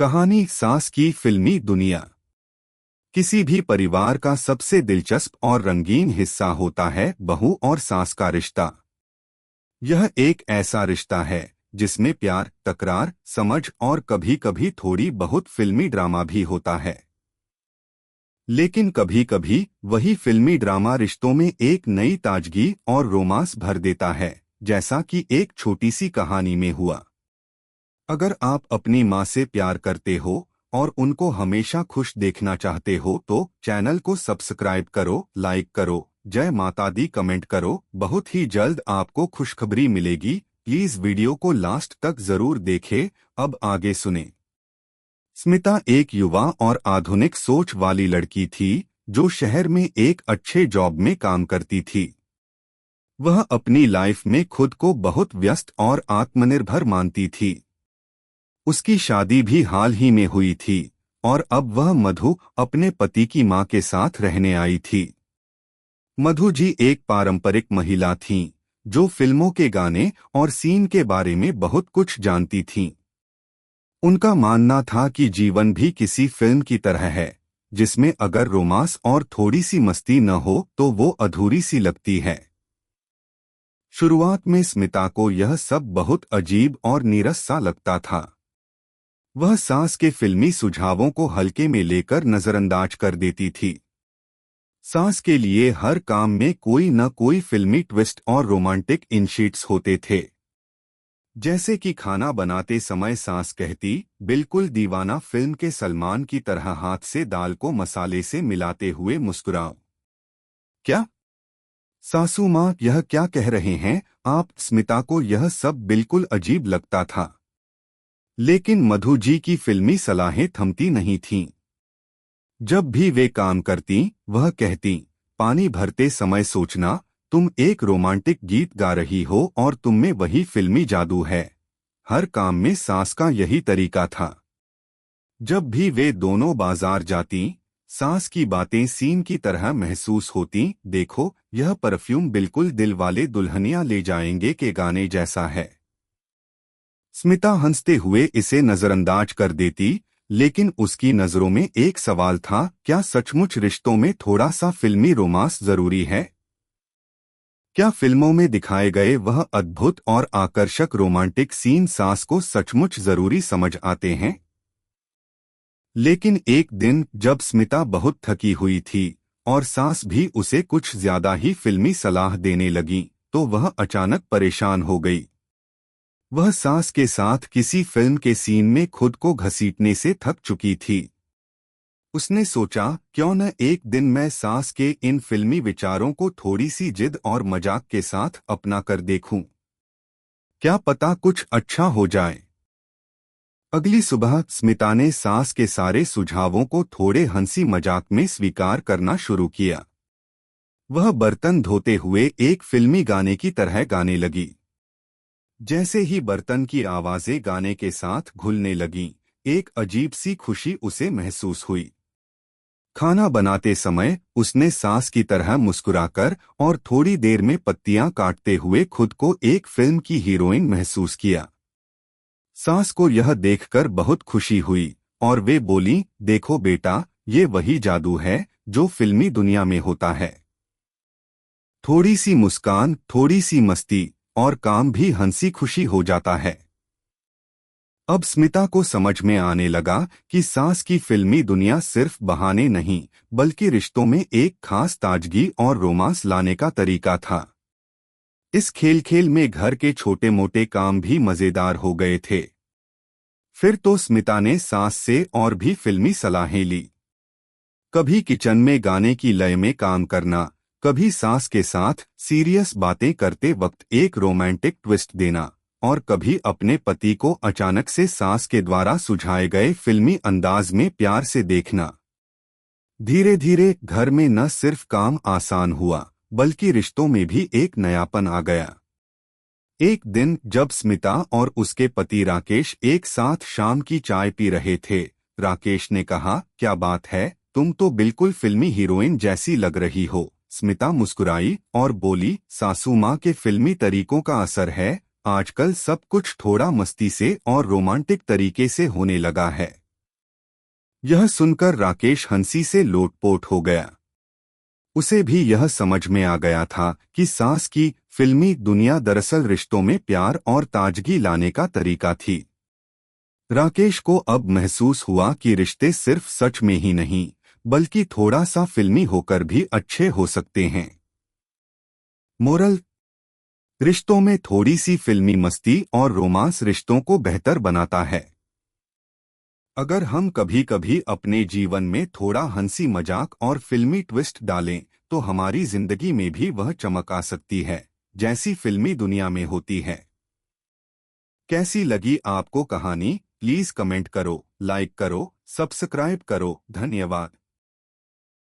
कहानी सास की फिल्मी दुनिया। किसी भी परिवार का सबसे दिलचस्प और रंगीन हिस्सा होता है बहू और सास का रिश्ता। यह एक ऐसा रिश्ता है जिसमें प्यार, तकरार, समझ और कभी-कभी थोड़ी बहुत फिल्मी ड्रामा भी होता है। लेकिन कभी-कभी वही फिल्मी ड्रामा रिश्तों में एक नई ताजगी और रोमांस भर देता है, जैसा कि एक छोटी सी कहानी में हुआ। अगर आप अपनी माँ से प्यार करते हो और उनको हमेशा खुश देखना चाहते हो तो चैनल को सब्सक्राइब करो, लाइक करो, जय माता दी कमेंट करो। बहुत ही जल्द आपको खुशखबरी मिलेगी। प्लीज वीडियो को लास्ट तक जरूर देखें। अब आगे सुने। स्मिता एक युवा और आधुनिक सोच वाली लड़की थी जो शहर में एक अच्छे जॉब में काम करती थी। वह अपनी लाइफ में खुद को बहुत व्यस्त और आत्मनिर्भर मानती थी। उसकी शादी भी हाल ही में हुई थी और अब वह मधु अपने पति की मां के साथ रहने आई थी। मधु जी एक पारंपरिक महिला थीं, जो फिल्मों के गाने और सीन के बारे में बहुत कुछ जानती थीं। उनका मानना था कि जीवन भी किसी फिल्म की तरह है, जिसमें अगर रोमांस और थोड़ी सी मस्ती न हो तो वो अधूरी सी लगती है। शुरुआत में स्मिता को यह सब बहुत अजीब और नीरस सा लगता था। वह सास के फिल्मी सुझावों को हल्के में लेकर नजरअंदाज कर देती थी। सास के लिए हर काम में कोई न कोई फिल्मी ट्विस्ट और रोमांटिक इनशीट्स होते थे। जैसे कि खाना बनाते समय सास कहती, बिल्कुल दीवाना फिल्म के सलमान की तरह हाथ से दाल को मसाले से मिलाते हुए मुस्कुराओ। क्या सासू माँ यह क्या कह रहे हैं आप? स्मिता को यह सब बिल्कुल अजीब लगता था। लेकिन मधु जी की फिल्मी सलाहें थमती नहीं थीं। जब भी वे काम करती, वह कहती, पानी भरते समय सोचना, तुम एक रोमांटिक गीत गा रही हो और तुम में वही फिल्मी जादू है। हर काम में सास का यही तरीका था। जब भी वे दोनों बाजार जाती, सास की बातें सीन की तरह महसूस होती। देखो, यह परफ्यूम बिल्कुल दिल वाले दुल्हनिया ले जाएंगे के गाने जैसा है। स्मिता हंसते हुए इसे नजरअंदाज कर देती, लेकिन उसकी नजरों में एक सवाल था, क्या सचमुच रिश्तों में थोड़ा सा फिल्मी रोमांस जरूरी है? क्या फिल्मों में दिखाए गए वह अद्भुत और आकर्षक रोमांटिक सीन सास को सचमुच जरूरी समझ आते हैं? लेकिन एक दिन जब स्मिता बहुत थकी हुई थी और सास भी उसे कुछ ज्यादा ही फिल्मी सलाह देने लगी, तो वह अचानक परेशान हो गई। वह सास के साथ किसी फिल्म के सीन में खुद को घसीटने से थक चुकी थी। उसने सोचा, क्यों न एक दिन मैं सास के इन फिल्मी विचारों को थोड़ी सी जिद और मजाक के साथ अपना कर देखूं। क्या पता कुछ अच्छा हो जाए। अगली सुबह स्मिता ने सास के सारे सुझावों को थोड़े हंसी मजाक में स्वीकार करना शुरू किया। वह बर्तन धोते हुए एक फिल्मी गाने की तरह गाने लगी। जैसे ही बर्तन की आवाजें गाने के साथ घुलने लगीं, एक अजीब सी खुशी उसे महसूस हुई। खाना बनाते समय उसने सास की तरह मुस्कुराकर और थोड़ी देर में पत्तियां काटते हुए खुद को एक फिल्म की हीरोइन महसूस किया। सास को यह देखकर बहुत खुशी हुई और वे बोली, देखो बेटा, ये वही जादू है जो फिल्मी दुनिया में होता है। थोड़ी सी मुस्कान, थोड़ी सी मस्ती और काम भी हंसी खुशी हो जाता है। अब स्मिता को समझ में आने लगा कि सास की फिल्मी दुनिया सिर्फ बहाने नहीं, बल्कि रिश्तों में एक खास ताजगी और रोमांस लाने का तरीका था। इस खेल में घर के छोटे मोटे काम भी मजेदार हो गए थे। फिर तो स्मिता ने सास से और भी फिल्मी सलाहें ली। कभी किचन में गाने की लय में काम करना, कभी सास के साथ सीरियस बातें करते वक्त एक रोमांटिक ट्विस्ट देना, और कभी अपने पति को अचानक से सास के द्वारा सुझाए गए फिल्मी अंदाज में प्यार से देखना। धीरे धीरे घर में न सिर्फ काम आसान हुआ, बल्कि रिश्तों में भी एक नयापन आ गया। एक दिन जब स्मिता और उसके पति राकेश एक साथ शाम की चाय पी रहे थे, राकेश ने कहा, क्या बात है, तुम तो बिल्कुल फिल्मी हीरोइन जैसी लग रही हो। स्मिता मुस्कुराई और बोली, सासू माँ के फिल्मी तरीकों का असर है, आजकल सब कुछ थोड़ा मस्ती से और रोमांटिक तरीके से होने लगा है। यह सुनकर राकेश हंसी से लोटपोट हो गया। उसे भी यह समझ में आ गया था कि सास की फिल्मी दुनिया दरअसल रिश्तों में प्यार और ताजगी लाने का तरीका थी। राकेश को अब महसूस हुआ कि रिश्ते सिर्फ सच में ही नहीं, बल्कि थोड़ा सा फिल्मी होकर भी अच्छे हो सकते हैं। मोरल: रिश्तों में थोड़ी सी फिल्मी मस्ती और रोमांस रिश्तों को बेहतर बनाता है। अगर हम कभी कभी अपने जीवन में थोड़ा हंसी मजाक और फिल्मी ट्विस्ट डालें, तो हमारी जिंदगी में भी वह चमक आ सकती है, जैसी फिल्मी दुनिया में होती है। कैसी लगी आपको कहानी? प्लीज कमेंट करो, लाइक करो, सब्सक्राइब करो। धन्यवाद।